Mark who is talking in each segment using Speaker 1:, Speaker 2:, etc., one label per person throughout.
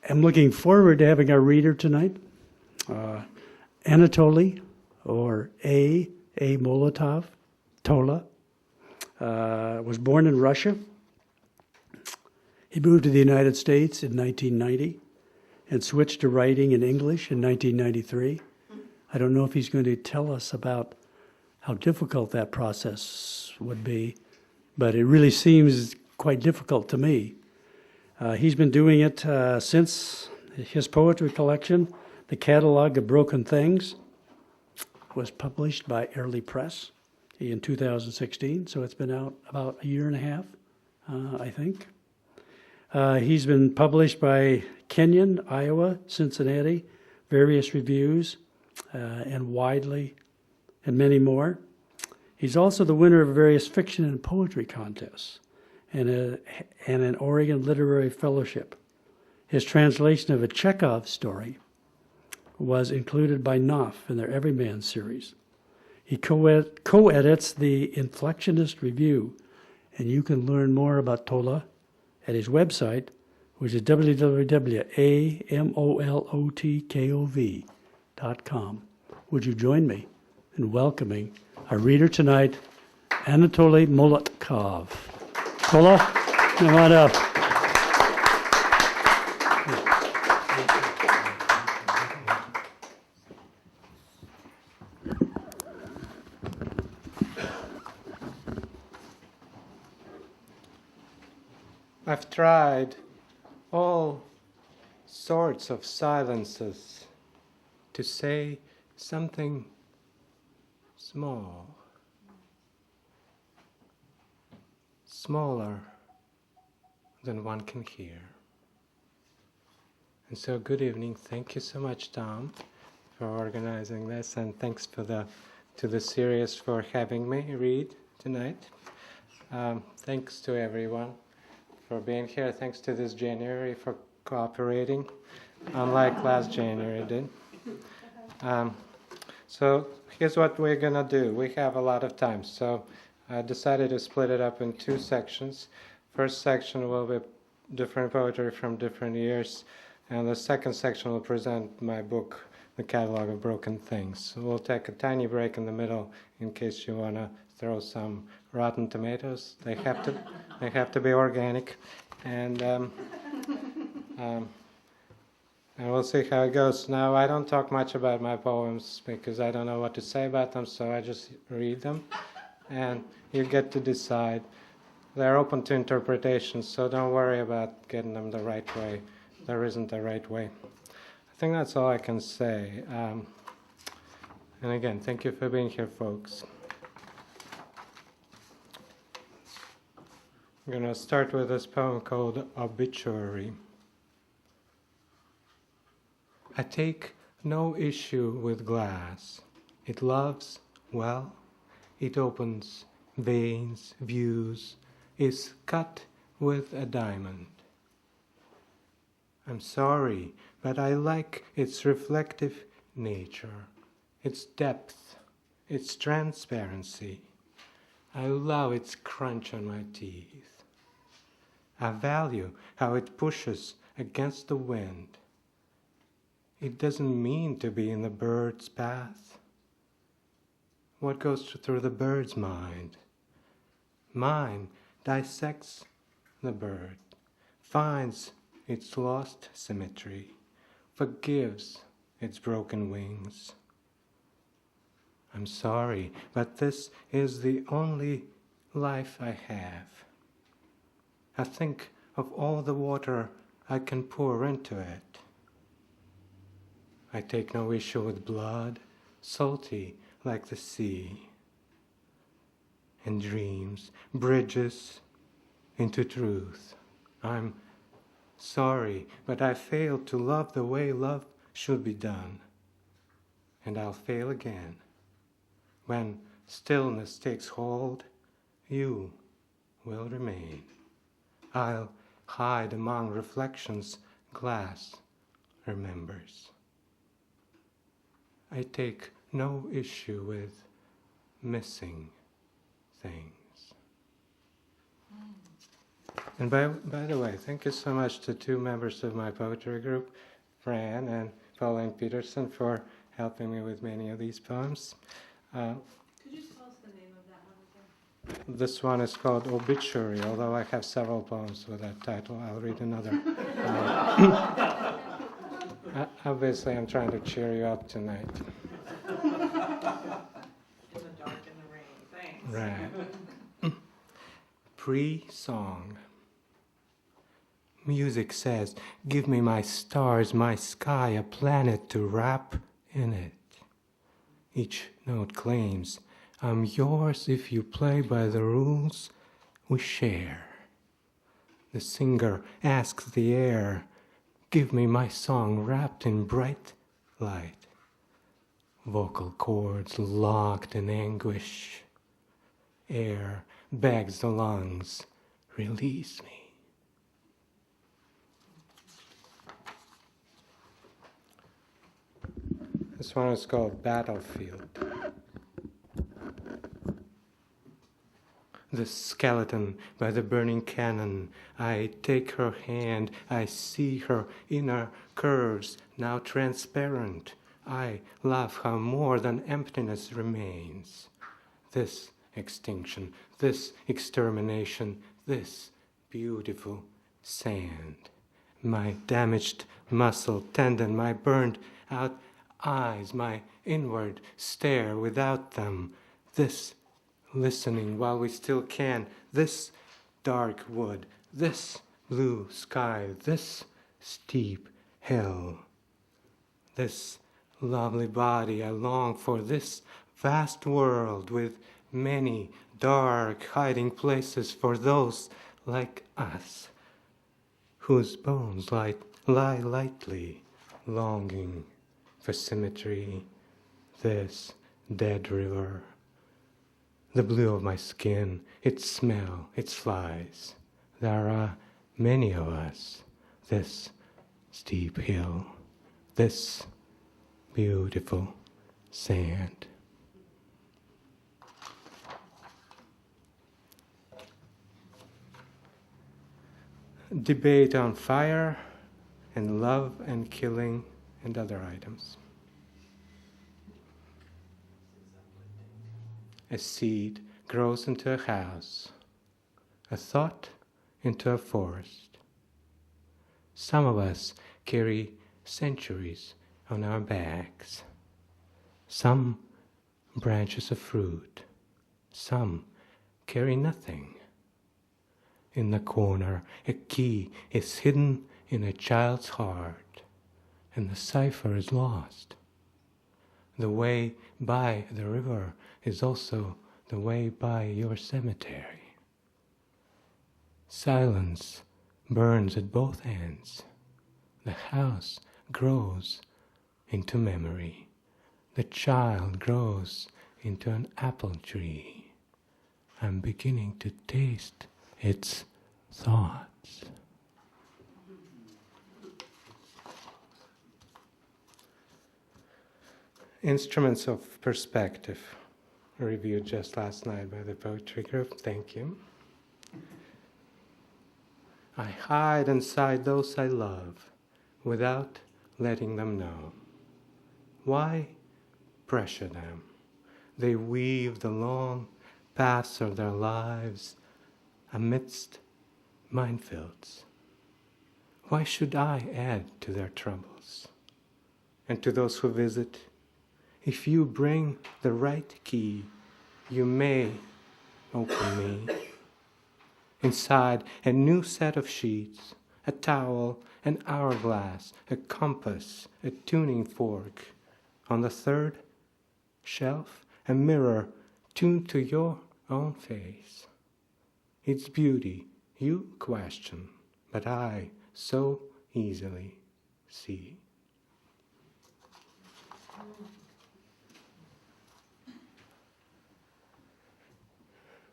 Speaker 1: am looking forward to having our reader tonight. Anatoly, or A. Molotov, Tola, was born in Russia. He moved to the United States in 1990 and switched to writing in English in 1993. I don't know if he's going to tell us about how difficult that process would be, but it really seems quite difficult to me. He's been doing it since his poetry collection, The Catalog of Broken Things, was published by Early Press in 2016, so it's been out about a year and a half, I think. He's been published by Kenyon, Iowa, Cincinnati, various reviews, and Widely, and many more. He's also the winner of various fiction and poetry contests and an Oregon Literary Fellowship. His translation of a Chekhov story was included by Knopf in their Everyman series. He co-edits the Inflectionist Review, and you can learn more about Tola at his website, which is www.amolotkov.com. Would you join me in welcoming our reader tonight, Anatoly Molotkov. Tola, come on up.
Speaker 2: I've tried all sorts of silences to say something small, smaller than one can hear. And so good evening. Thank you so much, Tom, for organizing this, and thanks to the series for having me read tonight. Thanks to everyone for being here. Thanks to this January for cooperating, unlike last January did. So here's what we're going to do. We have a lot of time, so I decided to split it up in two sections. First section will be different poetry from different years, and the second section will present my book, The Catalog of Broken Things. So we'll take a tiny break in the middle in case you want to throw some rotten tomatoes. They have to be organic, and we'll see how it goes. Now, I don't talk much about my poems because I don't know what to say about them, so I just read them, and you get to decide. They're open to interpretation, so don't worry about getting them the right way. There isn't a right way. I think that's all I can say. And again, thank you for being here, folks. I'm going to start with this poem called Obituary. I take no issue with glass. It loves, well, it opens veins, views, is cut with a diamond. I'm sorry, but I like its reflective nature, its depth, its transparency. I love its crunch on my teeth. I value how it pushes against the wind. It doesn't mean to be in the bird's path. What goes through the bird's mind? Mine dissects the bird, finds its lost symmetry, forgives its broken wings. I'm sorry, but this is the only life I have. I think of all the water I can pour into it. I take no issue with blood, salty like the sea, and dreams, bridges into truth. I'm sorry, but I failed to love the way love should be done. And I'll fail again. When stillness takes hold, you will remain. I'll hide among reflections glass remembers. I take no issue with missing things. And by the way, thank you so much to two members of my poetry group, Fran and Pauline Peterson, for helping me with many of these poems.
Speaker 3: Could you tell us the name of that one again?
Speaker 2: This one is called Obituary, although I have several poems with that title. I'll read another. Obviously, I'm trying to cheer you up tonight.
Speaker 3: In the dark and the rain. Thanks.
Speaker 2: Right. Pre-song. Music says, give me my stars, my sky, a planet to wrap in it. Each note claims, I'm yours if you play by the rules we share. The singer asks the air, give me my song wrapped in bright light. Vocal cords locked in anguish. Air begs the lungs, release me. This one is called Battlefield. The skeleton by the burning cannon. I take her hand, I see her inner curves, now transparent. I love how more than emptiness remains. This extinction, this extermination, this beautiful sand. My damaged muscle tendon, my burned out eyes, my inward stare without them, this listening while we still can, this dark wood, this blue sky, this steep hill, this lovely body I long for, this vast world with many dark hiding places for those like us, whose bones lie lightly, longing for symmetry, this dead river, the blue of my skin, its smell, its flies. There are many of us, this steep hill, this beautiful sand. Debate on fire and love and killing and other items. A seed grows into a house, a thought into a forest. Some of us carry centuries on our backs, some branches of fruit, some carry nothing. In the corner, a key is hidden in a child's heart, and the cipher is lost. The way by the river is also the way by your cemetery. Silence burns at both ends. The house grows into memory. The child grows into an apple tree. I'm beginning to taste its thoughts. Instruments of Perspective, reviewed just last night by the poetry group. Thank you. I hide inside those I love without letting them know. Why pressure them? They weave the long paths of their lives amidst minefields. Why should I add to their troubles? And to those who visit, if you bring the right key, you may open me. Inside a new set of sheets, a towel, an hourglass, a compass, a tuning fork. On the third shelf, a mirror tuned to your own face. Its beauty you question, but I so easily see.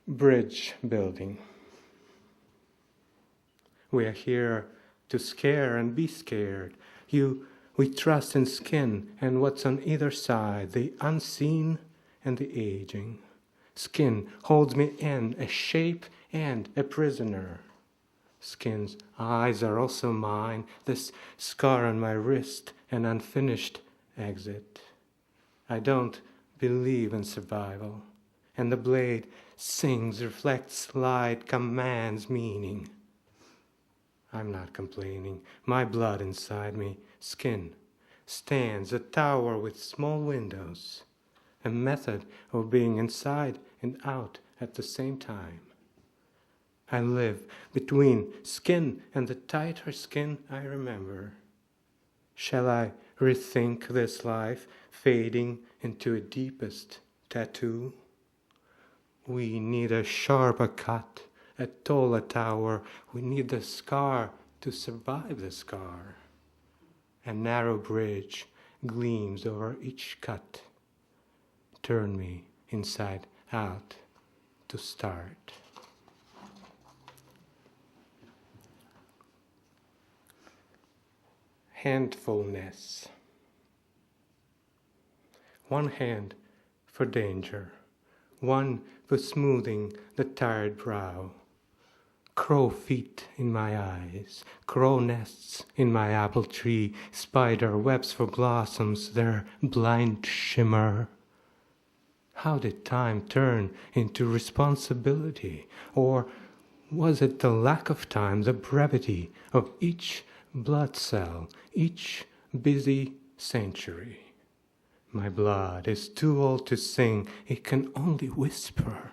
Speaker 2: Bridge building. We are here to scare and be scared. We trust in skin and what's on either side, the unseen and the aging. Skin holds me in, a shape and a prisoner. Skin's eyes are also mine, this scar on my wrist, an unfinished exit. I don't believe in survival, and the blade sings, reflects light, commands meaning. I'm not complaining. My blood inside me, skin, stands a tower with small windows, a method of being inside and out at the same time. I live between skin and the tighter skin I remember. Shall I rethink this life, fading into a deepest tattoo? We need a sharper cut, a taller tower. We need the scar to survive the scar. A narrow bridge gleams over each cut. Turn me inside out to start. Handfulness. One hand for danger, one for smoothing the tired brow. Crow feet in my eyes, crow nests in my apple tree, spider webs for blossoms, their blind shimmer. How did time turn into responsibility? Or was it the lack of time, the brevity of each blood cell, each busy century? My blood is too old to sing, it can only whisper.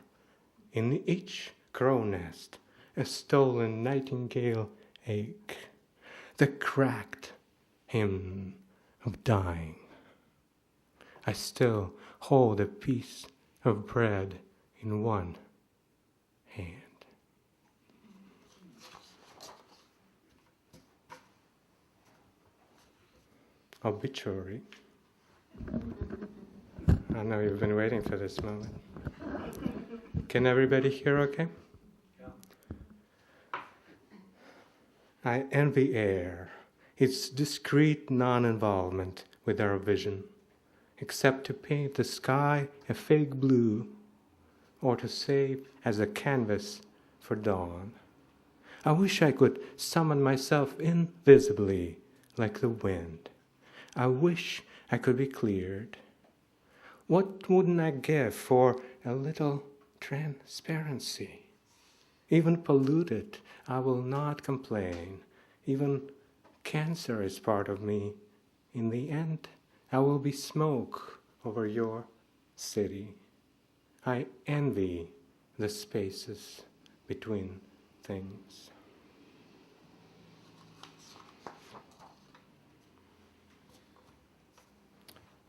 Speaker 2: In each crow nest, a stolen nightingale ache, the cracked hymn of dying. I still hold a piece of bread in one hand. Obituary. I know you've been waiting for this moment. Can everybody hear okay? Yeah. I envy air, its discreet non-involvement with our vision, except to paint the sky a fake blue or to save as a canvas for dawn. I wish I could summon myself invisibly like the wind. I wish I could be cleared. What wouldn't I give for a little transparency? Even polluted, I will not complain. Even cancer is part of me. In the end, I will be smoke over your city. I envy the spaces between things.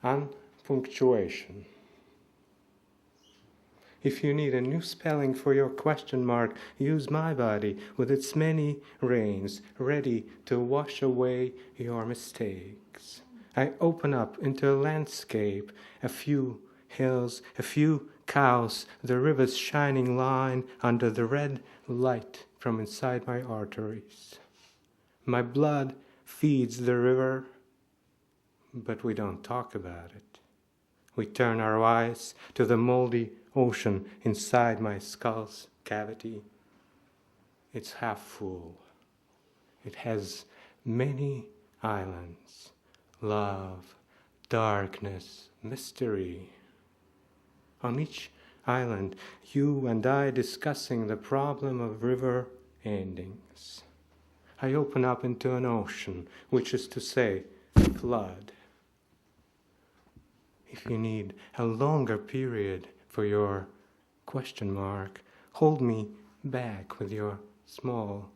Speaker 2: Unpunctuation. If you need a new spelling for your question mark, use my body with its many rains, ready to wash away your mistakes. I open up into a landscape, a few hills, a few cows, the river's shining line under the red light from inside my arteries. My blood feeds the river, but we don't talk about it. We turn our eyes to the moldy ocean inside my skull's cavity. It's half full. It has many islands. Love, darkness, mystery. On each island, you and I discussing the problem of river endings. I open up into an ocean, which is to say, flood. If you need a longer period for your question mark, hold me back with your small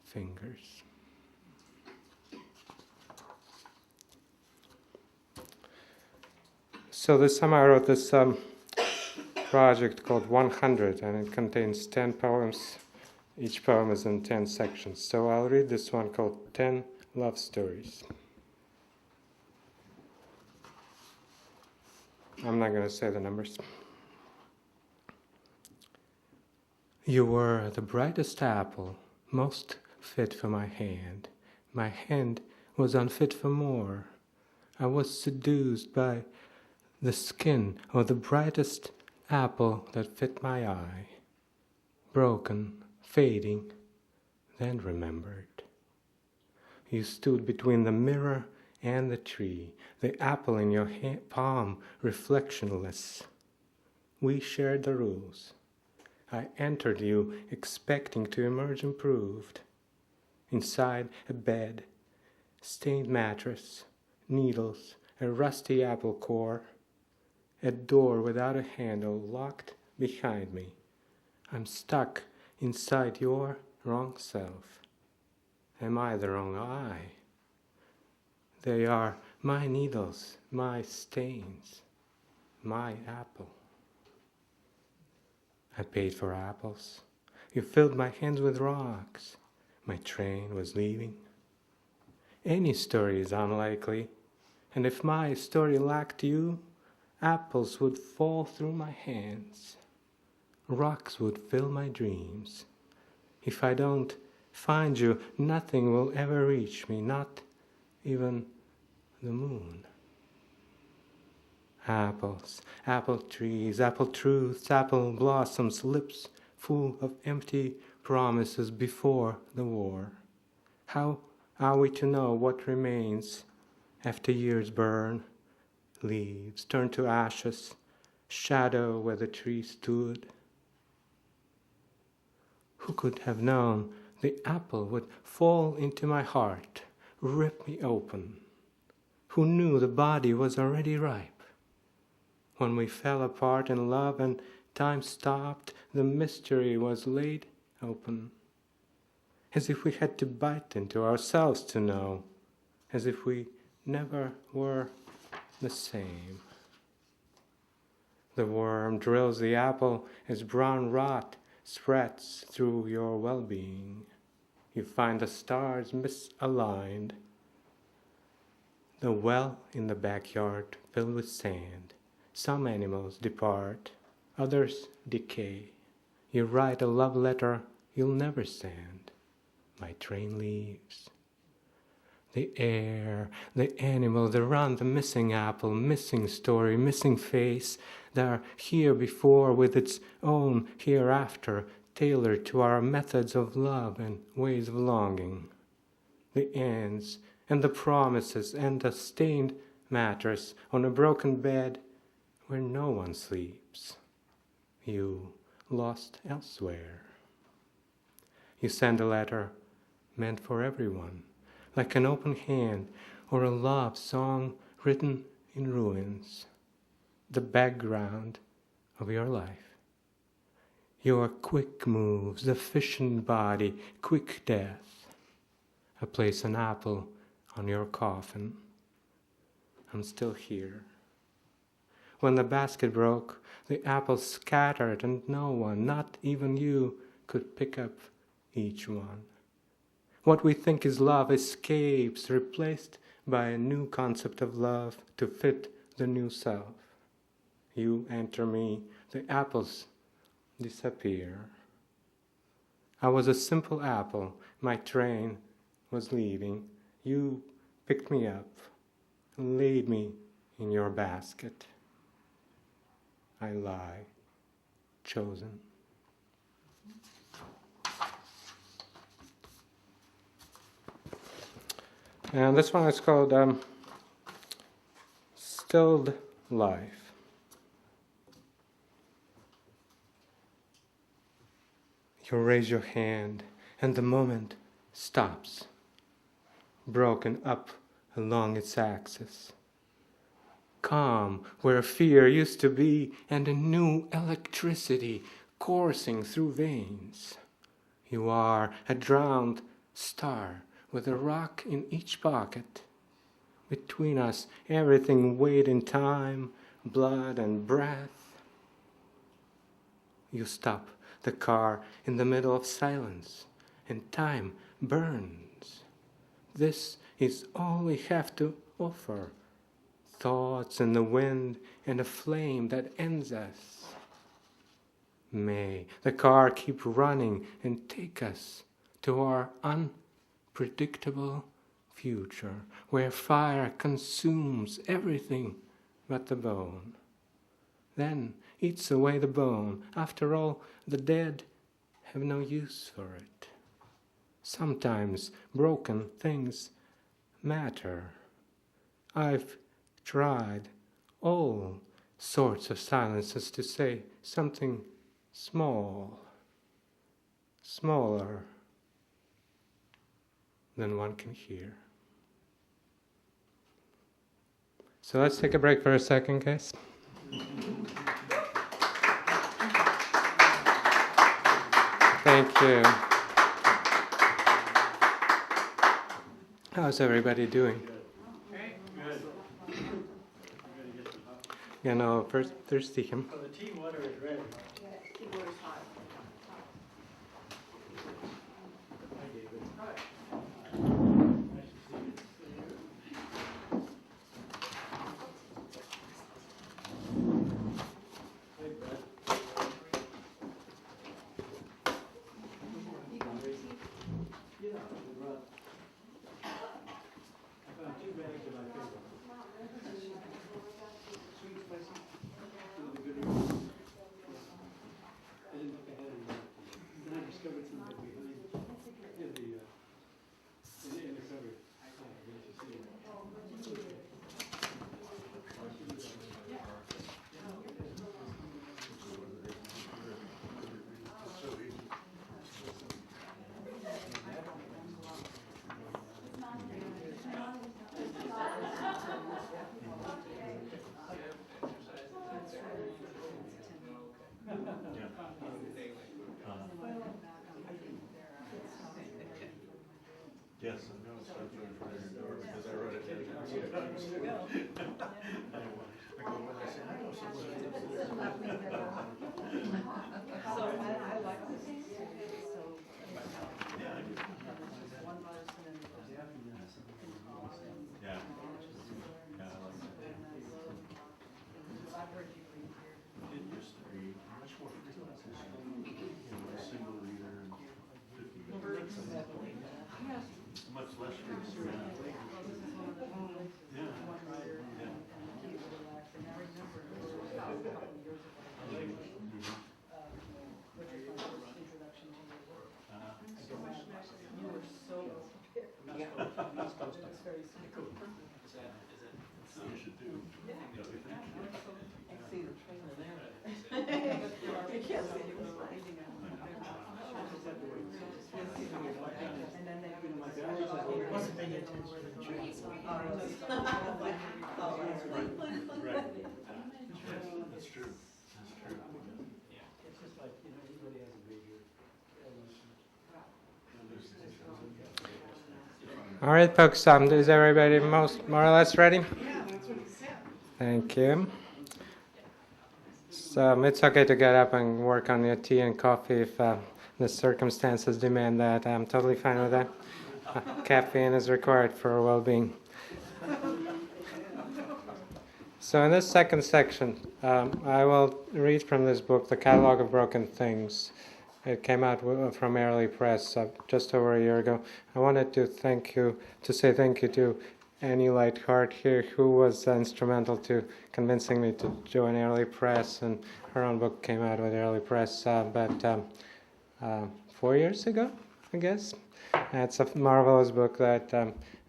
Speaker 2: fingers. So this summer I wrote this project called 100, and it contains 10 poems. Each poem is in 10 sections. So I'll read this one called 10 Love Stories. I'm not going to say the numbers. You were the brightest apple, most fit for my hand. My hand was unfit for more. I was seduced by the skin of the brightest apple that fit my eye. Broken, fading, then remembered. You stood between the mirror and the tree, the apple in your palm reflectionless. We shared the rules. I entered you expecting to emerge improved. Inside a bed, stained mattress, needles, a rusty apple core, a door without a handle locked behind me. I'm stuck inside your wrong self. Am I the wrong I? They are my needles, my stains, my apple. I paid for apples. You filled my hands with rocks. My train was leaving. Any story is unlikely, and if my story lacked you, apples would fall through my hands. Rocks would fill my dreams. If I don't find you, nothing will ever reach me, not even the moon. Apples, apple trees, apple truths, apple blossoms, lips full of empty promises before the war. How are we to know what remains after years burn? Leaves turn to ashes, shadow where the tree stood. Who could have known the apple would fall into my heart, rip me open? Who knew the body was already ripe? When we fell apart in love and time stopped, the mystery was laid open. As if we had to bite into ourselves to know, as if we never were the same. The worm drills the apple as brown rot spreads through your well-being. You find the stars misaligned. The well in the backyard filled with sand. Some animals depart, others decay. You write a love letter you'll never send. My train leaves. The air, the animal, the run, the missing apple, missing story, missing face, they're here before with its own hereafter, tailored to our methods of love and ways of longing. The ends and the promises and the stained mattress on a broken bed where no one sleeps. You lost elsewhere. You send a letter meant for everyone, like an open hand or a love song written in ruins, the background of your life. Your quick moves, the efficient body, quick death. I place an apple on your coffin. I'm still here. When the basket broke, the apples scattered and no one, not even you, could pick up each one. What we think is love escapes, replaced by a new concept of love to fit the new self. You enter me, the apples disappear. I was a simple apple, my train was leaving. You picked me up and laid me in your basket. I lie, chosen. And this one is called Stilled Life. You raise your hand and the moment stops, broken up along its axis. Calm where fear used to be and a new electricity coursing through veins. You are a drowned star with a rock in each pocket. Between us, everything weighed in time, blood and breath. You stop the car in the middle of silence, and time burns. This is all we have to offer. Thoughts in the wind and a flame that ends us. May the car keep running and take us to our unpredictable future, where fire consumes everything but the bone. Then eats away the bone. After all, the dead have no use for it. Sometimes broken things matter. I've tried all sorts of silences to say something small, smaller than one can hear. So let's take a break for a second, guys. Thank you. How's everybody doing? You know, first thirsty him.
Speaker 1: Well, the tea water is ready.
Speaker 3: Tea water's hot.
Speaker 1: Hi, David. Nice to see you. Hey, Brett. Yeah, we brought. I found 2 bags of my favorite. Sweet, spicy. Really good. I didn't think I had any. Then I discovered some of it behind in the cupboard. Nice to see you.
Speaker 4: Yes, I'm going to start doing it for your door because I wrote it down. I go, when I say, I know someone.
Speaker 3: So I like this. So.
Speaker 4: Yeah, I do.
Speaker 3: One person and.
Speaker 4: Yeah. Yeah, I like that.
Speaker 3: I've heard you read here.
Speaker 4: It used to be much more frequent. A single reader and 50 minutes.
Speaker 3: Yes.
Speaker 4: Much less readers. Yeah. Yeah. Yeah.
Speaker 3: Keep it relaxing. I remember a couple of years ago. Which was my first introduction to your work. You were so prepared. Yeah. It was very sweet.
Speaker 4: So you should do. Don't you think?
Speaker 3: I see the trailer there. I can't see you was writing it. And then they wasn't paying attention to the trees.
Speaker 4: Right. That's true. That's true.
Speaker 1: It's just like, everybody has a major illness.
Speaker 2: All right, folks, is everybody more or less ready?
Speaker 3: Yeah, that's what he said.
Speaker 2: Thank you. So it's okay to get up and work on your tea and coffee if the circumstances demand that. I'm totally fine with that. Caffeine is required for well-being. So in this second section, I will read from this book, The Catalog of Broken Things. It came out from Early Press just over a year ago. I wanted to say thank you to Annie Lightheart here, who was instrumental to convincing me to join Early Press, and her own book came out with Early Press about 4 years ago, I guess. It's a marvelous book that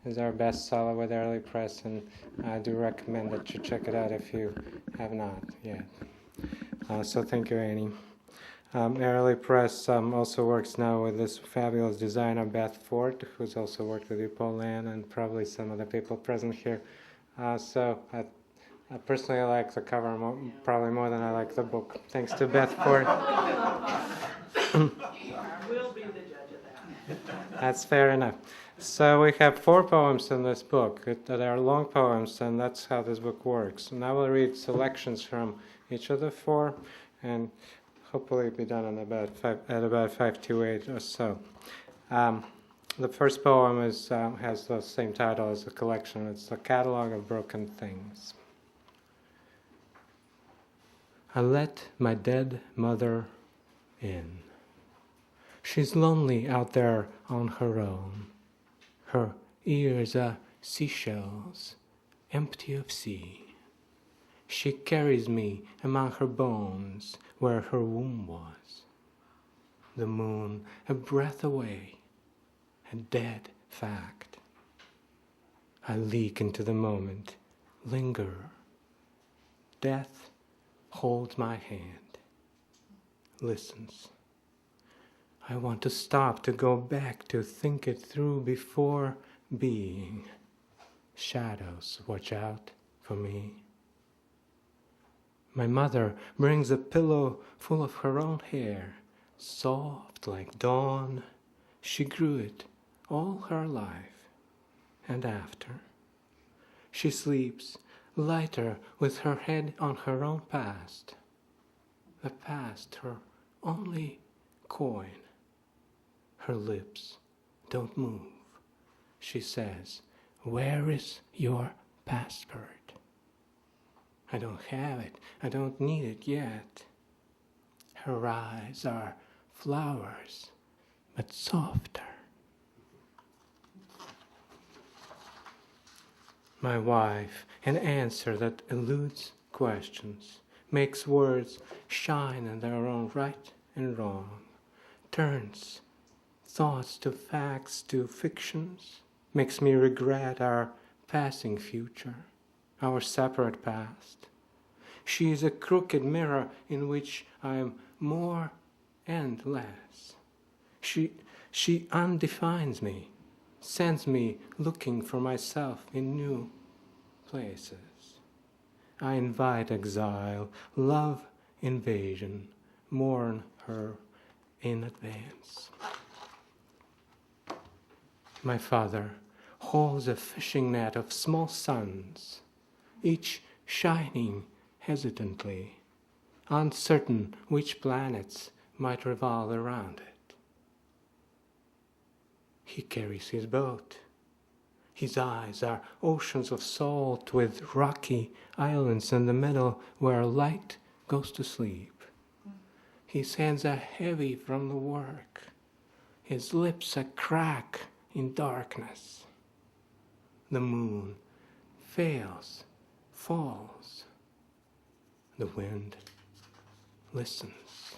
Speaker 2: is our bestseller with Early Press, and I do recommend that you check it out if you have not yet. So thank you, Annie. Early Press also works now with this fabulous designer, Beth Ford, who's also worked with you, Paul Land, and probably some of the people present here. So I personally like the cover probably more than I like the book, thanks to Beth Ford.
Speaker 3: We'll be the judge of that.
Speaker 2: That's fair enough. So we have 4 poems in this book that are long poems, and that's how this book works. And I will read selections from each of the 4, and hopefully be done in about 5 to 8 or so. The first poem has the same title as the collection. It's The Catalog of Broken Things. I let my dead mother in. She's lonely out there on her own. Her ears are seashells, empty of sea. She carries me among her bones where her womb was. The moon a breath away, a dead fact. I leak into the moment, linger. Death holds my hand, listens. I want to stop, to go back, to think it through before being. Shadows, watch out for me. My mother brings a pillow full of her own hair, soft like dawn. She grew it all her life and after. She sleeps lighter with her head on her own past. The past, her only coin. Her lips don't move. She says, "Where is your passport?" I don't have it. I don't need it yet. Her eyes are flowers, but softer. My wife, an answer that eludes questions, makes words shine in their own right and wrong, turns thoughts to facts, to fictions, makes me regret our passing future, our separate past. She is a crooked mirror in which I am more and less. She undefines me, sends me looking for myself in new places. I invite exile, love invasion, mourn her in advance. My father holds a fishing net of small suns, each shining hesitantly, uncertain which planets might revolve around it. He carries his boat. His eyes are oceans of salt with rocky islands in the middle where light goes to sleep. His hands are heavy from the work. His lips a crack in darkness. The moon fails, falls. The wind listens.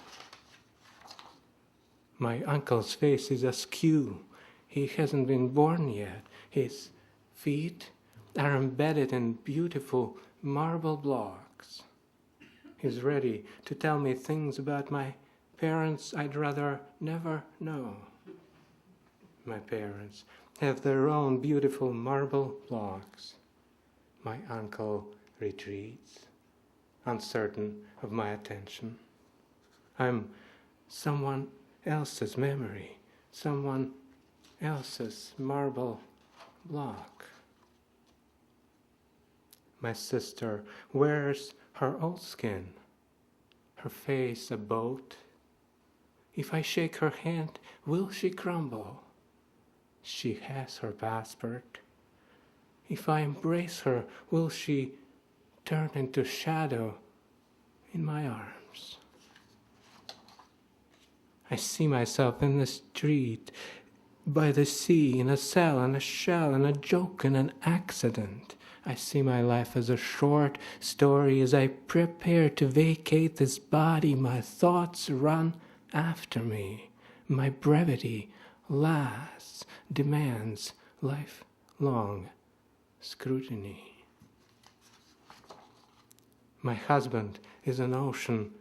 Speaker 2: My uncle's face is askew. He hasn't been born yet. His feet are embedded in beautiful marble blocks. He's ready to tell me things about my parents I'd rather never know. My parents have their own beautiful marble blocks. My uncle retreats, uncertain of my attention. I'm someone else's memory, someone else's marble block. My sister wears her old skin, her face a boat. If I shake her hand, will she crumble? She has her passport. If I embrace her, will she turn into shadow in my arms? I see myself in the street, by the sea, in a cell, in a shell, in a joke, in an accident. I see my life as a short story. As I prepare to vacate this body, my thoughts run after me. My brevity lasts, demands lifelong scrutiny. My husband is an ocean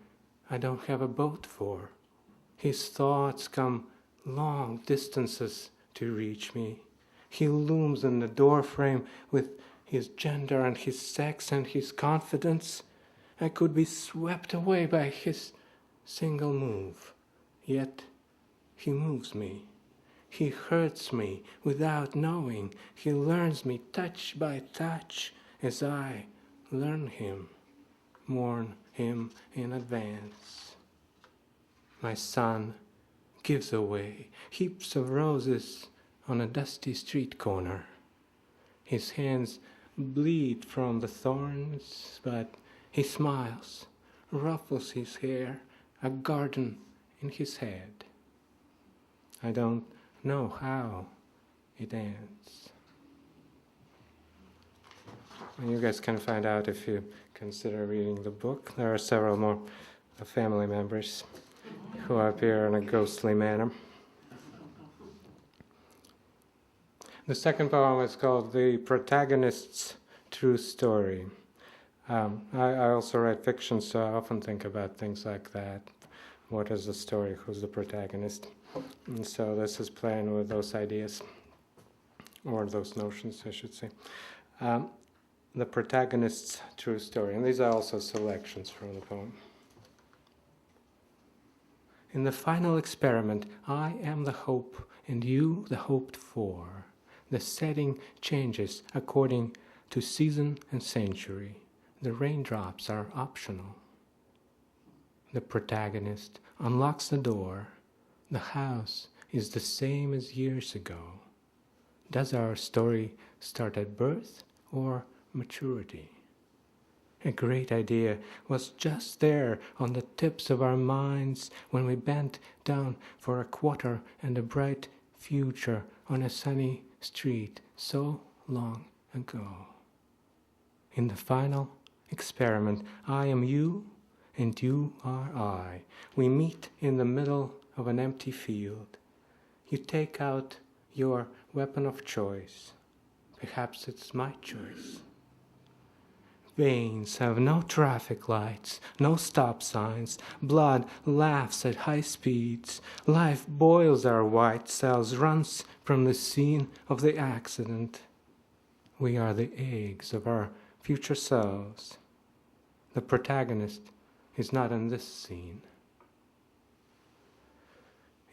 Speaker 2: I don't have a boat for. His thoughts come long distances to reach me. He looms in the doorframe with his gender and his sex and his confidence. I could be swept away by his single move. Yet he moves me. He hurts me without knowing. He learns me touch by touch as I learn him, mourn him in advance. My son gives away heaps of roses on a dusty street corner. His hands bleed from the thorns, but he smiles, ruffles his hair, a garden in his head. I don't know how it ends. And you guys can find out if you consider reading the book. There are several more family members who appear in a ghostly manner. The second poem is called The Protagonist's True Story. I also write fiction, so I often think about things like that. What is the story? Who's the protagonist? And so this is playing with those ideas, or those notions, I should say. The Protagonist's True Story. And these are also selections from the poem. In the final experiment, I am the hope, and you the hoped for. The setting changes according to season and century. The raindrops are optional. The protagonist unlocks the door. The house is the same as years ago. Does our story start at birth or maturity? A great idea was just there on the tips of our minds when we bent down for a quarter and a bright future on a sunny street so long ago. In the final experiment, I am you and you are I. We meet in the middle of an empty field. You take out your weapon of choice. Perhaps it's my choice. Veins have no traffic lights, no stop signs. Blood laughs at high speeds. Life boils our white cells, runs from the scene of the accident. We are the eggs of our future selves. The protagonist is not in this scene.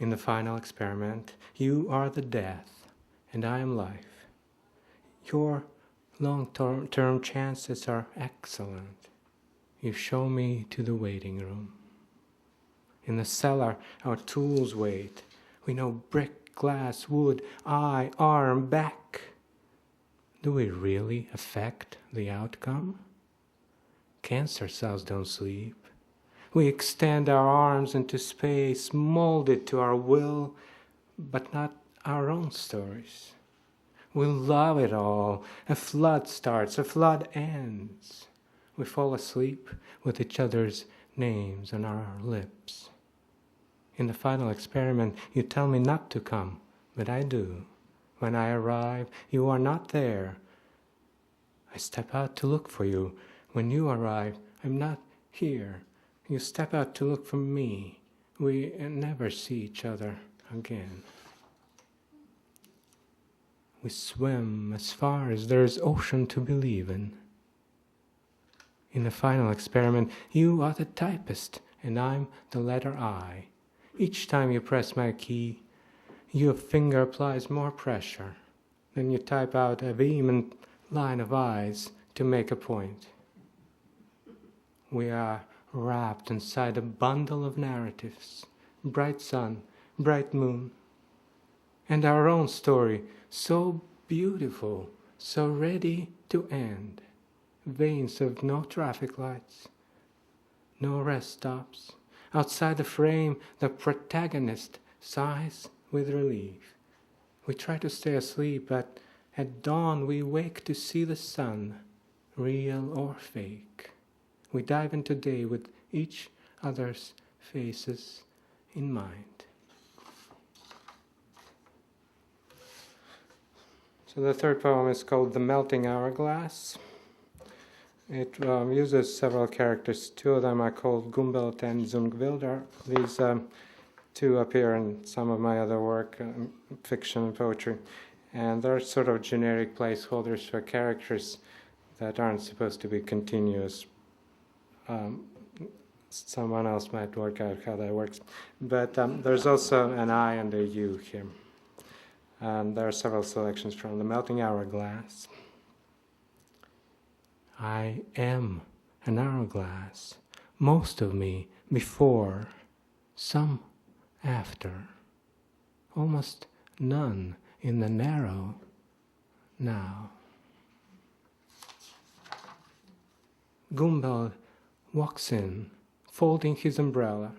Speaker 2: In the final experiment, you are the death, and I am life. Your long-term chances are excellent. You show me to the waiting room. In the cellar, our tools wait. We know brick, glass, wood, eye, arm, back. Do we really affect the outcome? Cancer cells don't sleep. We extend our arms into space, molded to our will, but not our own stories. We love it all. A flood starts, a flood ends. We fall asleep with each other's names on our lips. In the final experiment, you tell me not to come, but I do. When I arrive, you are not there. I step out to look for you. When you arrive, I'm not here. You step out to look for me. We never see each other again. We swim as far as there is ocean to believe in. In the final experiment, you are the typist, and I'm the letter I. Each time you press my key, your finger applies more pressure. Then you type out a vehement line of eyes to make a point. We are wrapped inside a bundle of narratives, bright sun, bright moon, and our own story, so beautiful, so ready to end. Veins of no traffic lights, no rest stops. Outside the frame, the protagonist sighs with relief. We try to stay asleep, but at dawn we wake to see the sun, real or fake. We dive into day with each other's faces in mind. So the third poem is called The Melting Hourglass. It uses several characters. Two of them are called Gumbelt and Zungvilder. These two appear in some of my other work, fiction and poetry. And they're sort of generic placeholders for characters that aren't supposed to be continuous. Someone else might work out how that works. But there's also an I and a U here. And there are several selections from The Melting Hourglass. I am an hourglass, most of me before, some after, almost none in the narrow now. Gumbel walks in, folding his umbrella.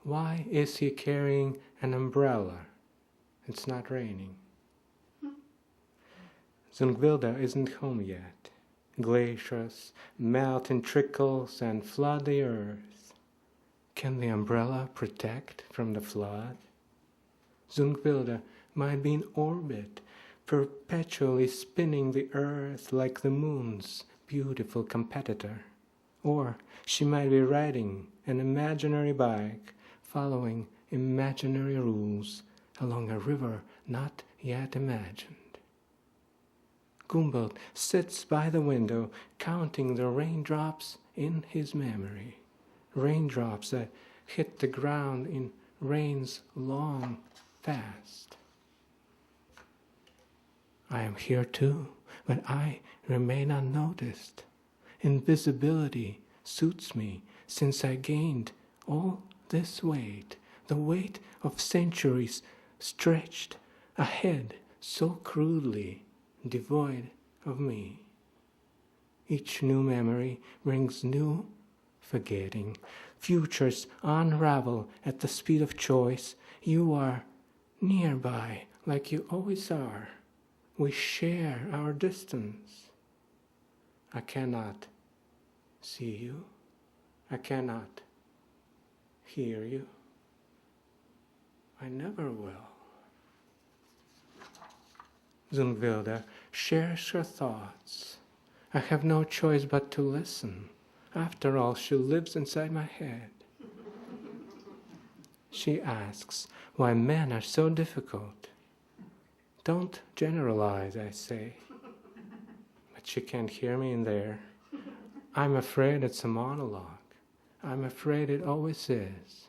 Speaker 2: Why is he carrying an umbrella? It's not raining. Zungvilda isn't home yet. Glaciers melt in trickles and flood the earth. Can the umbrella protect from the flood? Zungvilda might be in orbit, perpetually spinning the earth like the moon's beautiful competitor. Or she might be riding an imaginary bike, following imaginary rules along a river not yet imagined. Gumbelt sits by the window, counting the raindrops in his memory, raindrops that hit the ground in rains long past. I am here too, but I remain unnoticed. Invisibility suits me, since I gained all this weight, the weight of centuries stretched ahead so crudely, devoid of me. Each new memory brings new forgetting. Futures unravel at the speed of choice. You are nearby, like you always are. We share our distance. I cannot see you. I cannot hear you. I never will. Zunwilde shares her thoughts. I have no choice but to listen. After all, she lives inside my head. She asks why men are so difficult. Don't generalize, I say. But she can't hear me in there. I'm afraid it's a monologue. I'm afraid it always is.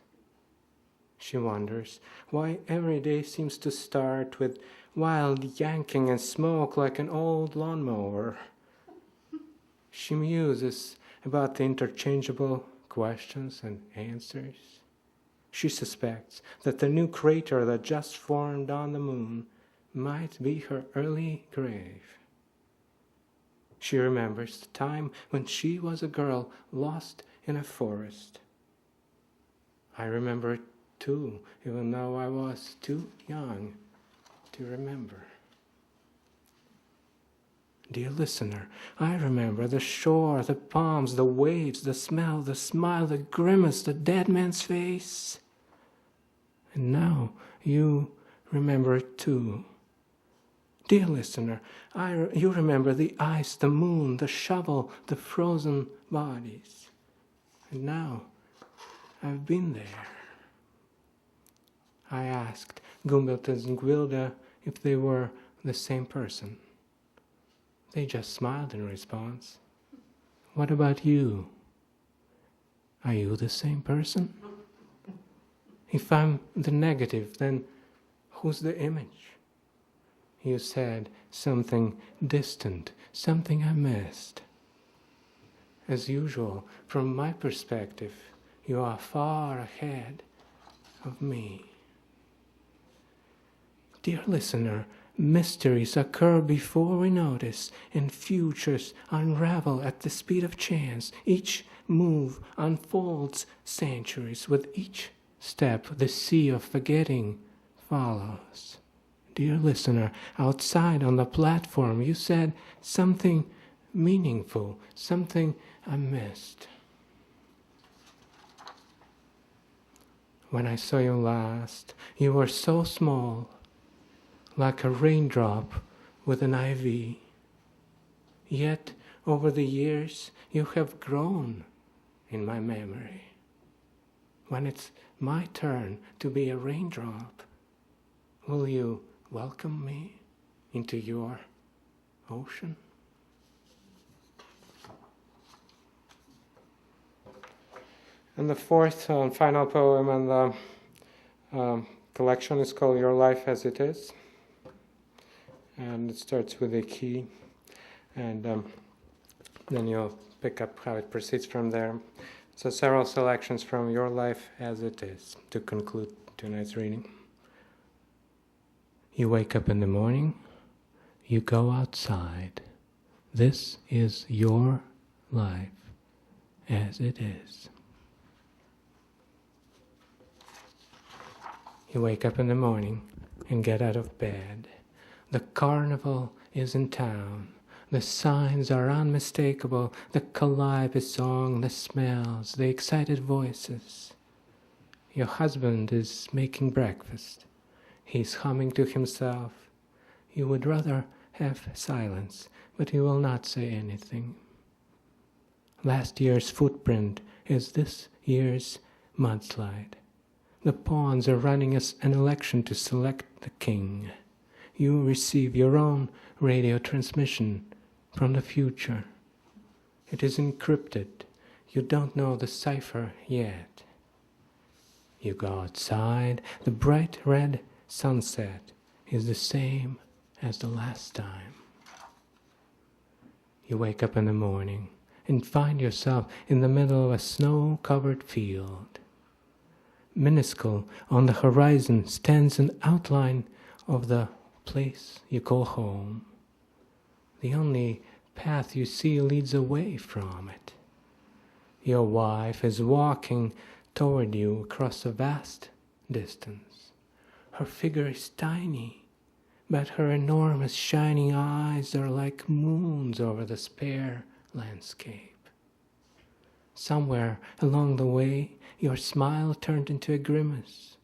Speaker 2: She wonders why every day seems to start with wild yanking and smoke like an old lawnmower. She muses about the interchangeable questions and answers. She suspects that the new crater that just formed on the moon might be her early grave. She remembers the time when she was a girl lost in a forest. I remember it too, even though I was too young to remember. Dear listener, I remember the shore, the palms, the waves, the smell, the smile, the grimace, the dead man's face. And now you remember it too. Dear listener, you remember the ice, the moon, the shovel, the frozen bodies. And now I've been there. I asked Gumbelt and Zunwilde if they were the same person. They just smiled in response. What about you? Are you the same person? If I'm the negative, then who's the image? You said something distant, something I missed. As usual, from my perspective, you are far ahead of me. Dear listener, mysteries occur before we notice, and futures unravel at the speed of chance. Each move unfolds centuries. With each step, the sea of forgetting follows. Dear listener, outside on the platform, you said something meaningful, something I missed. When I saw you last, you were so small, like a raindrop with an IV. Yet, over the years, you have grown in my memory. When it's my turn to be a raindrop, will you welcome me into your ocean? And the fourth and final poem in the collection is called Your Life as It Is. And it starts with a key, and then you'll pick up how it proceeds from there. So several selections from Your Life as It Is to conclude tonight's reading. You wake up in the morning, you go outside. This is your life as it is. You wake up in the morning and get out of bed. The carnival is in town. The signs are unmistakable. The calliope song, the smells, the excited voices. Your husband is making breakfast. He's humming to himself. You would rather have silence, but you will not say anything. Last year's footprint is this year's mudslide. The pawns are running an election to select the king. You receive your own radio transmission from the future. It is encrypted. You don't know the cipher yet. You go outside. The bright red sunset is the same as the last time. You wake up in the morning and find yourself in the middle of a snow-covered field. Minuscule on the horizon stands an outline of the place you call home. The only path you see leads away from it. Your wife is walking toward you across a vast distance. Her figure is tiny, but her enormous shining eyes are like moons over the spare landscape. Somewhere along the way, your smile turned into a grimace.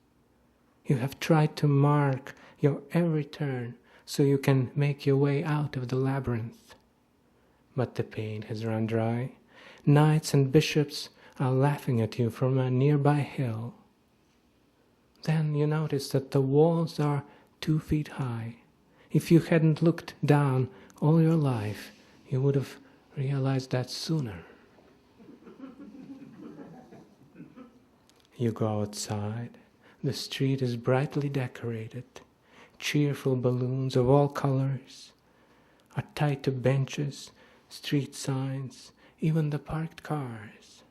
Speaker 2: You have tried to mark your every turn so you can make your way out of the labyrinth. But the paint has run dry. Knights and bishops are laughing at you from a nearby hill. Then you notice that the walls are 2 feet high. If you hadn't looked down all your life, you would have realized that sooner. You go outside. The street is brightly decorated. Cheerful balloons of all colors are tied to benches, street signs, even the parked cars.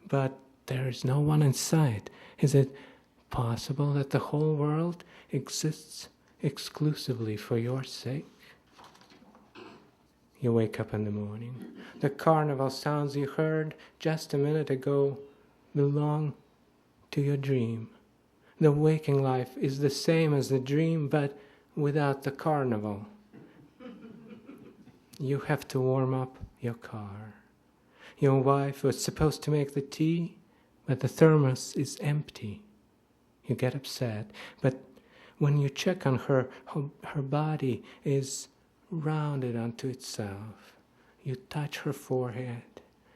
Speaker 2: But there is no one in sight. Is it possible that the whole world exists exclusively for your sake? You wake up in the morning. The carnival sounds you heard just a minute ago belong to your dream. The waking life is the same as the dream, but without the carnival. You have to warm up your car. Your wife was supposed to make the tea, but the thermos is empty. You get upset, but when you check on her body is rounded onto itself. You touch her forehead.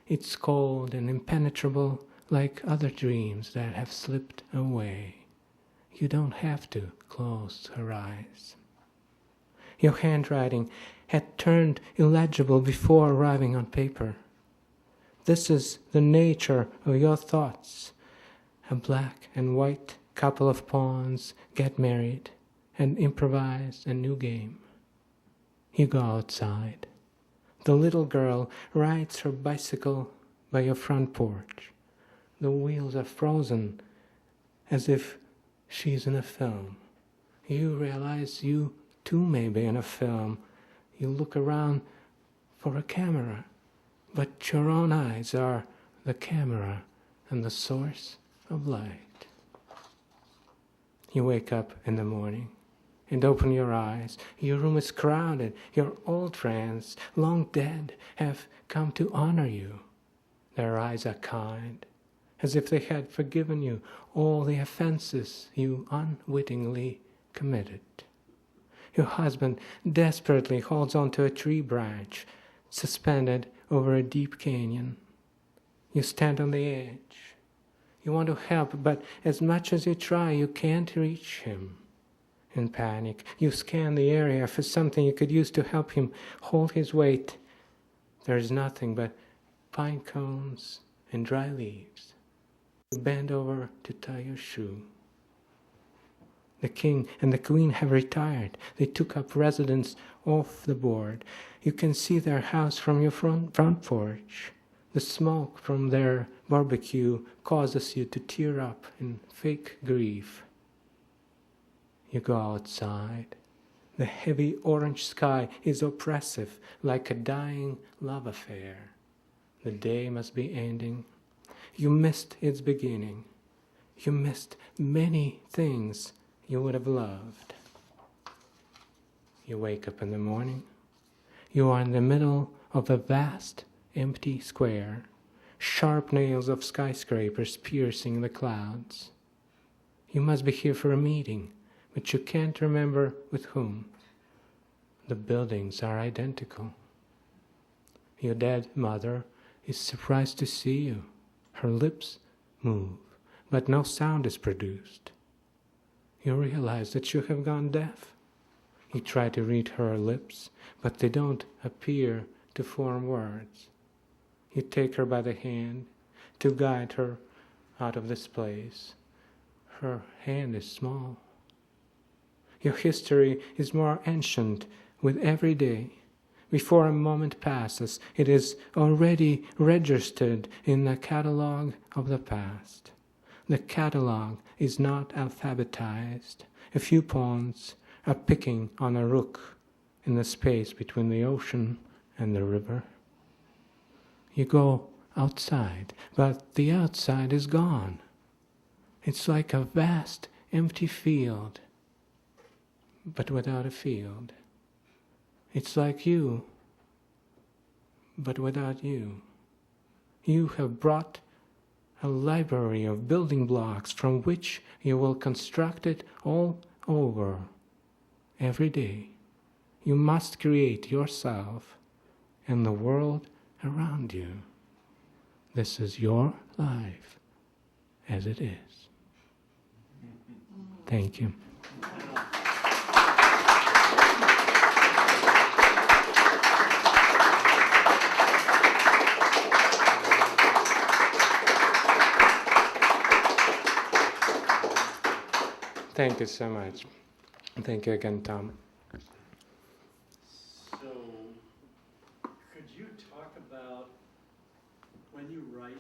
Speaker 2: It's cold and impenetrable, like other dreams that have slipped away. You don't have to close her eyes. Your handwriting had turned illegible before arriving on paper. This is the nature of your thoughts. A black and white couple of pawns get married and improvise a new game. You go outside. The little girl rides her bicycle by your front porch. The wheels are frozen, as if she's in a film. You realize you too may be in a film. You look around for a camera, but your own eyes are the camera and the source of light. You wake up in the morning and open your eyes. Your room is crowded. Your old friends, long dead, have come to honor you. Their eyes are kind, as if they had forgiven you all the offenses you unwittingly committed. Your husband desperately holds onto a tree branch, suspended over a deep canyon. You stand on the edge. You want to help, but as much as you try, you can't reach him. In panic, you scan the area for something you could use to help him hold his weight. There is nothing but pine cones and dry leaves. You bend over to tie your shoe. The king and the queen have retired. They took up residence off the board. You can see their house from your front porch. The smoke from their barbecue causes you to tear up in fake grief. You go outside. The heavy orange sky is oppressive, like a dying love affair. The day must be ending. You missed its beginning. You missed many things you would have loved. You wake up in the morning. You are in the middle of a vast, empty square, sharp nails of skyscrapers piercing the clouds. You must be here for a meeting, but you can't remember with whom. The buildings are identical. Your dead mother is surprised to see you. Her lips move, but no sound is produced. You realize that you have gone deaf. You try to read her lips, but they don't appear to form words. You take her by the hand to guide her out of this place. Her hand is small. Your history is more ancient with every day. Before a moment passes, it is already registered in the catalogue of the past. The catalogue is not alphabetized. A few pawns are picking on a rook in the space between the ocean and the river. You go outside, but the outside is gone. It's like a vast, empty field, but without a field. It's like you, but without you. You have brought a library of building blocks from which you will construct it all over every day. You must create yourself and the world around you. This is your life as it is. Thank you. Thank you so much. Thank you again, Tom.
Speaker 1: So, could you talk about when you write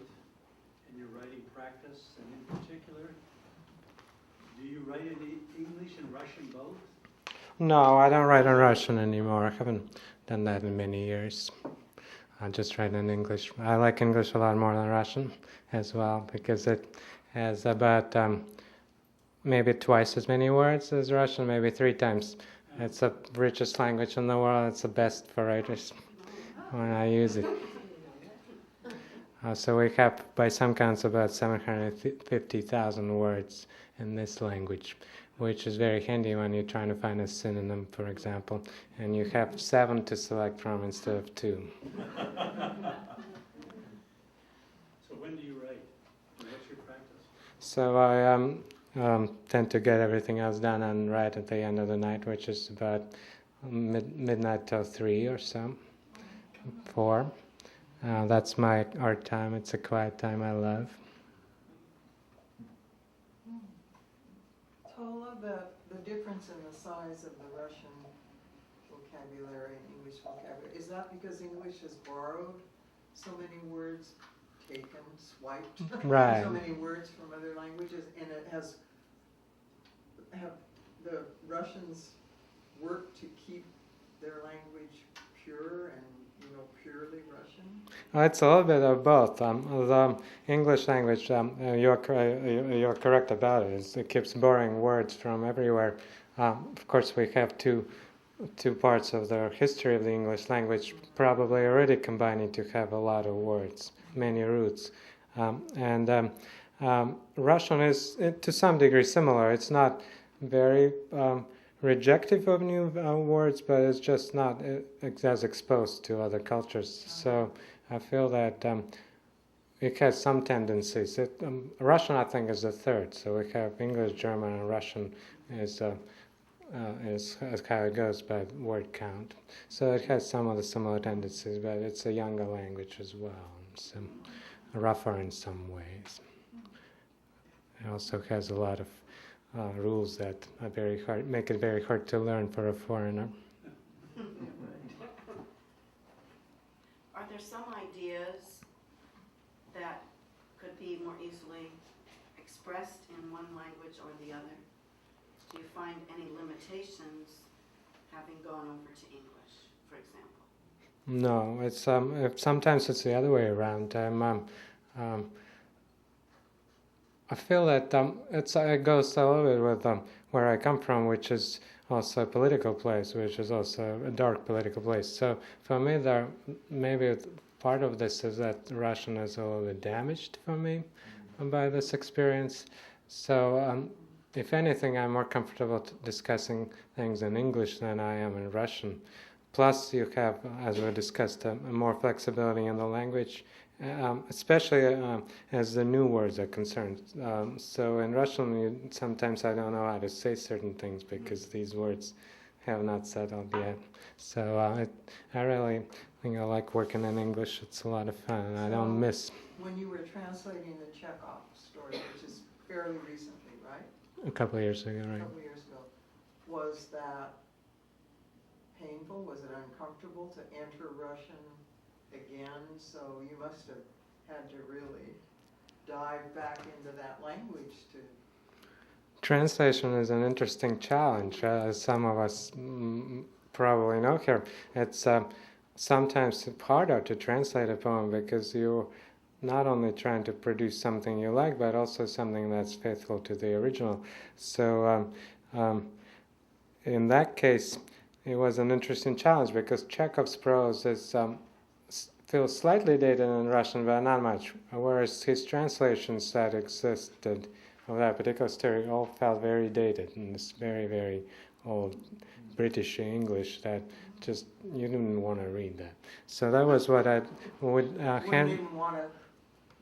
Speaker 1: and your writing practice, and in particular, do you write in English and Russian both?
Speaker 2: No, I don't write in Russian anymore. I haven't done that in many years. I just write in English. I like English a lot more than Russian as well, because it has about maybe twice as many words as Russian, maybe 3 times. It's the richest language in the world. It's the best for writers when I use it. So we have, by some counts, about 750,000 words in this language, which is very handy when you're trying to find a synonym, for example, and you have 7 to select from instead of 2.
Speaker 1: So when do you write? And what's your practice?
Speaker 2: So I tend to get everything else done and write at the end of the night, which is about midnight till 3 or so, 4. That's my art time. It's a quiet time I love.
Speaker 3: Tola, the difference in the size of the Russian vocabulary and English vocabulary, is that because English has borrowed so many words, taken, swiped,
Speaker 2: Right.
Speaker 3: so many words from other languages, and it have the Russians worked to keep their language pure and, purely Russian?
Speaker 2: It's a little bit of both. The English language, you're correct about it. It keeps borrowing words from everywhere. Of course, we have two parts of the history of the English language probably already combining to have a lot of words, many roots. Russian is, to some degree, similar. It's not very rejective of new words, but it's just not as exposed to other cultures. So I feel that it has some tendencies. Russian, I think, is the third. So we have English, German, and Russian is how it goes by word count. So it has some of the similar tendencies, but it's a younger language as well, so rougher in some ways. It also has a lot of rules that are very hard, make it very hard to learn for a foreigner.
Speaker 5: Are there some ideas that could be more easily expressed in one language or the other? Do you find any limitations having gone over to English, for example?
Speaker 2: No, it's sometimes it's the other way around. I feel that it goes a little bit with where I come from, which is also a political place, which is also a dark political place. So for me, maybe part of this is that Russian is a little bit damaged for me by this experience. So if anything, I'm more comfortable discussing things in English than I am in Russian. Plus, you have, as we discussed, more flexibility in the language, especially as the new words are concerned. So in Russian, sometimes I don't know how to say certain things because these words have not settled yet. So I really think I like working in English. It's a lot of fun, and I don't miss.
Speaker 3: When you were translating the Chekhov story, which is fairly recently, right?
Speaker 2: A couple of years ago,
Speaker 3: A
Speaker 2: right?
Speaker 3: couple of years ago, was that painful? Was it uncomfortable to enter Russian again? So you must have had to really dive back into that language to...
Speaker 2: Translation is an interesting challenge, as some of us probably know here. It's sometimes harder to translate a poem because you're not only trying to produce something you like, but also something that's faithful to the original. So in that case, it was an interesting challenge because Chekhov's prose feels slightly dated in Russian, but not much, whereas his translations that existed of that particular story all felt very dated in this very, very old British English that just, you didn't want to read that. So that was what I would...
Speaker 3: Wouldn't even want to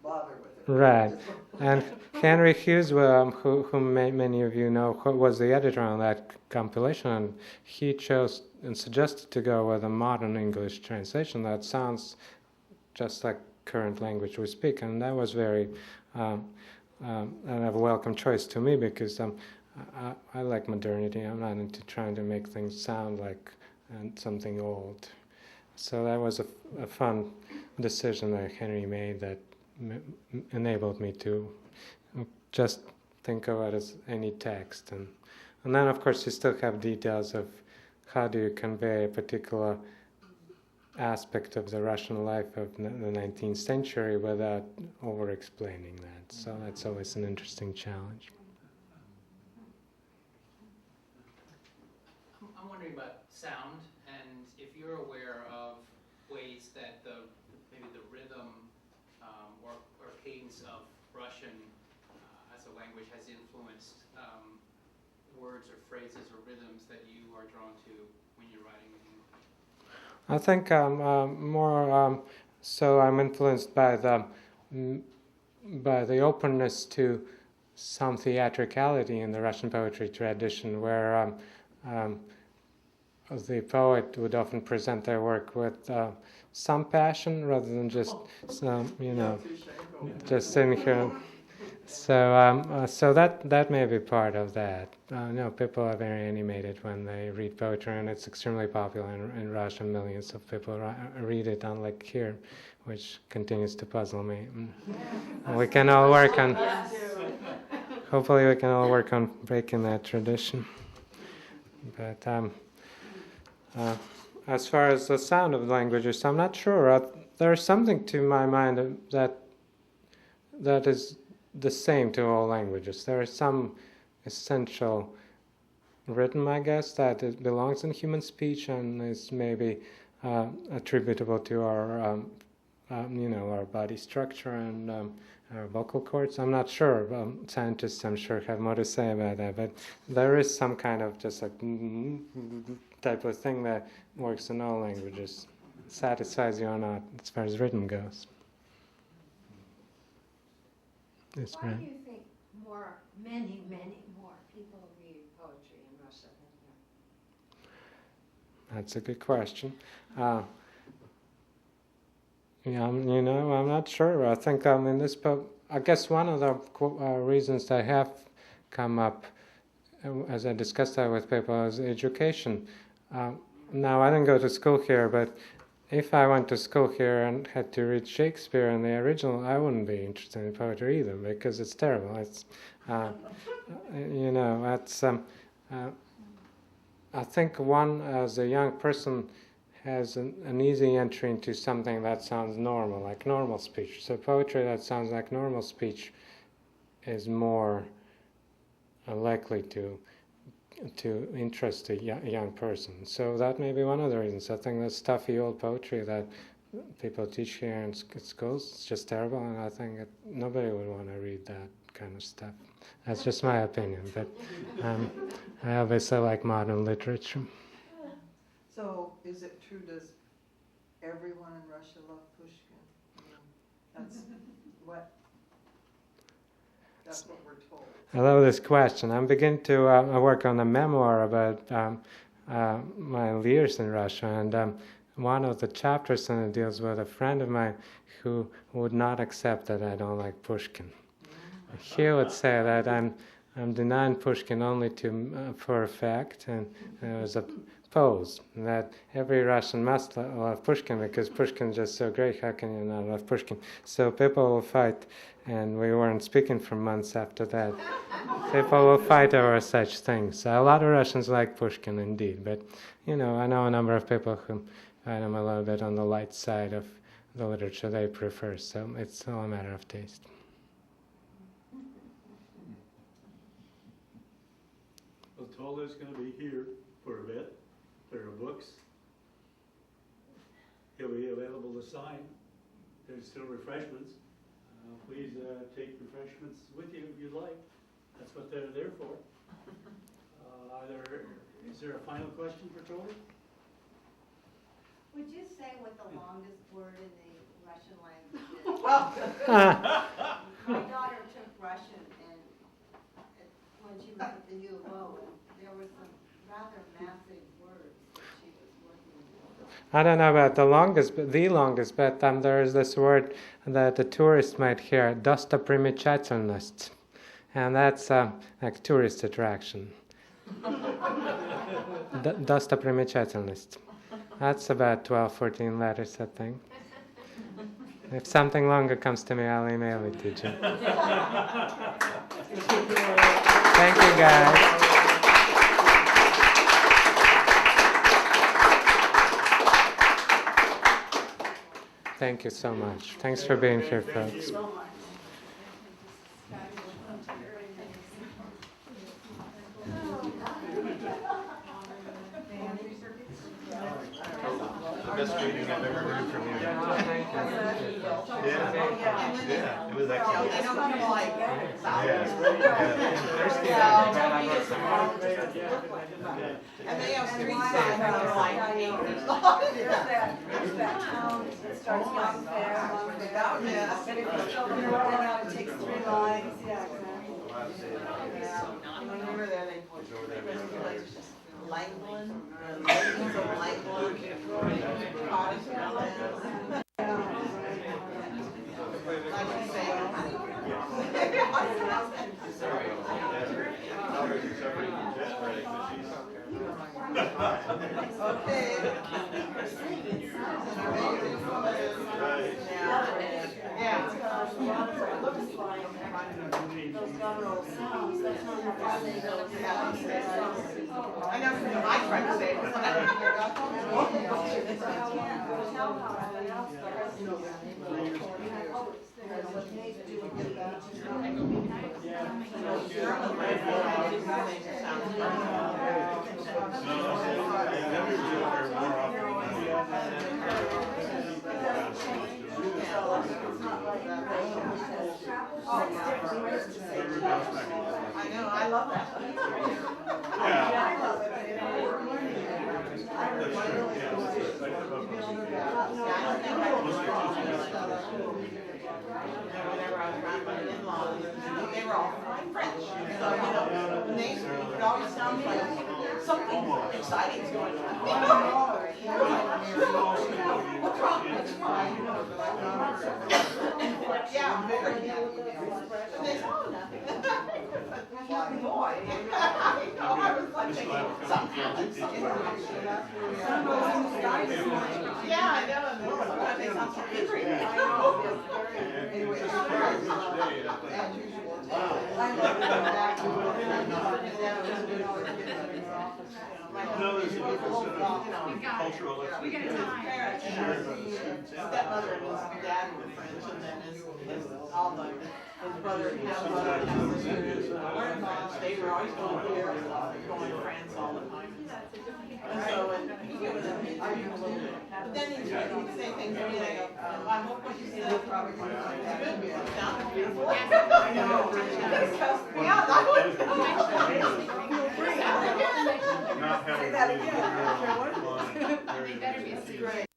Speaker 3: bother with it.
Speaker 2: Right. And Henry Hughes, whom many of you know, was the editor on that compilation, and he chose and suggested to go with a modern English translation that sounds just like current language we speak, and that was very a welcome choice to me because I like modernity. I'm not into trying to make things sound like something old. So that was a fun decision that Henry made that enabled me to just think of it as any text. And then, of course, you still have details of how do you convey a particular aspect of the Russian life of the 19th century without over-explaining that. So that's always an interesting challenge.
Speaker 6: I'm wondering about sound, and if you're aware of ways that maybe the rhythm or cadence of Russian as a language has influenced words or phrases or rhythms that you are drawn to when you're writing in English?
Speaker 2: I think more so I'm influenced by the openness to some theatricality in the Russian poetry tradition, where the poet would often present their work with some passion rather than just some, just sitting here. So that may be part of that. People are very animated when they read poetry, and it's extremely popular in Russia. Millions of people read it, unlike here, which continues to puzzle me. We can all work on. Hopefully, we can all work on breaking that tradition. But as far as the sound of languages, I'm not sure. There's something to my mind that is the same to all languages. There is some essential rhythm, I guess, that it belongs in human speech and is maybe attributable to our, our body structure and our vocal cords. I'm not sure. Scientists, I'm sure, have more to say about that. But there is some kind of just like type of thing that works in all languages, satisfies you or not, as far as rhythm goes. That's
Speaker 7: Why
Speaker 2: right.
Speaker 7: do you think many more people read poetry in Russia than here?
Speaker 2: That's a good question. I'm not sure. I think in this book, I guess one of the reasons that have come up, as I discussed that with people, is education. Now, I didn't go to school here, but if I went to school here and had to read Shakespeare in the original, I wouldn't be interested in poetry either because it's terrible. It's, I think one, as a young person, has an easy entry into something that sounds normal, like normal speech. So poetry that sounds like normal speech is more likely to interest a young person. So that may be one of the reasons. I think the stuffy old poetry that people teach here in schools is just terrible, and I think nobody would want to read that kind of stuff. That's just my opinion, but I obviously like modern literature.
Speaker 3: So, is it true, does everyone in Russia love Pushkin? I mean, that's what we're told.
Speaker 2: I love this question. I'm beginning to work on a memoir about my years in Russia, and one of the chapters in it deals with a friend of mine who would not accept that I don't like Pushkin. He would say that I'm denying Pushkin only for effect, and it was a pose that every Russian must love Pushkin because Pushkin is just so great. How can you not love Pushkin? So people will fight, and we weren't speaking for months after that. People will fight over such things. A lot of Russians like Pushkin indeed, but I know a number of people who find him a little bit on the light side of the literature they prefer. So it's all a matter of taste.
Speaker 4: Well, Tola's going to be here for a bit. There are books. He'll be available to sign. There's still refreshments. Please take refreshments with you if you'd like. That's what they're there for. Is there a final question for Tola?
Speaker 8: Would you say what the longest word in the Russian language is? My daughter took Russian, and when she was at the U of O, there were some rather massive words that she was working with.
Speaker 2: I don't know about the longest, but there is this word that the tourist might hear, dostoprimечательность, and that's like tourist attraction. Dostoprimечательность. That's about 12, 14 letters, I think. If something longer comes to me, I'll email it to you. Thank you, guys. Thank you so much. Thanks for being here, folks.
Speaker 4: The best reading I've ever heard from you. Yeah, it was excellent.
Speaker 3: And they have street signs that are like,
Speaker 8: There's that town that starts long fair, but if you go there around, it takes 3 lines, yeah, exactly.
Speaker 3: When we were there, they Langland, ladies of Langland, I know, I tried to say it. I know, I love that. I love it. Whenever I was around my in-laws, they were all French. So, when they would always sound like something exciting is going on. What's wrong? What's wrong? Yeah, very. And they said, oh, nothing. Boy, I was like thinking, yeah, I know, and sometimes they sound so angry. Anyway, it's very as usual. I love going back and
Speaker 4: No, there's cultural.
Speaker 8: We got time.
Speaker 3: parents, stepmother and his dad were French, and then his all his brother and his brother and his sister weren't French. They were always going here, going to France all the time. And so, and he was a little bit
Speaker 9: But then he'd say things to me, and I go, I hope what you said is probably good music. It sounded beautiful. I know. Yeah, that would.
Speaker 10: Not having
Speaker 9: Say that
Speaker 10: really
Speaker 9: again.
Speaker 10: good girl, fun, very
Speaker 9: Great.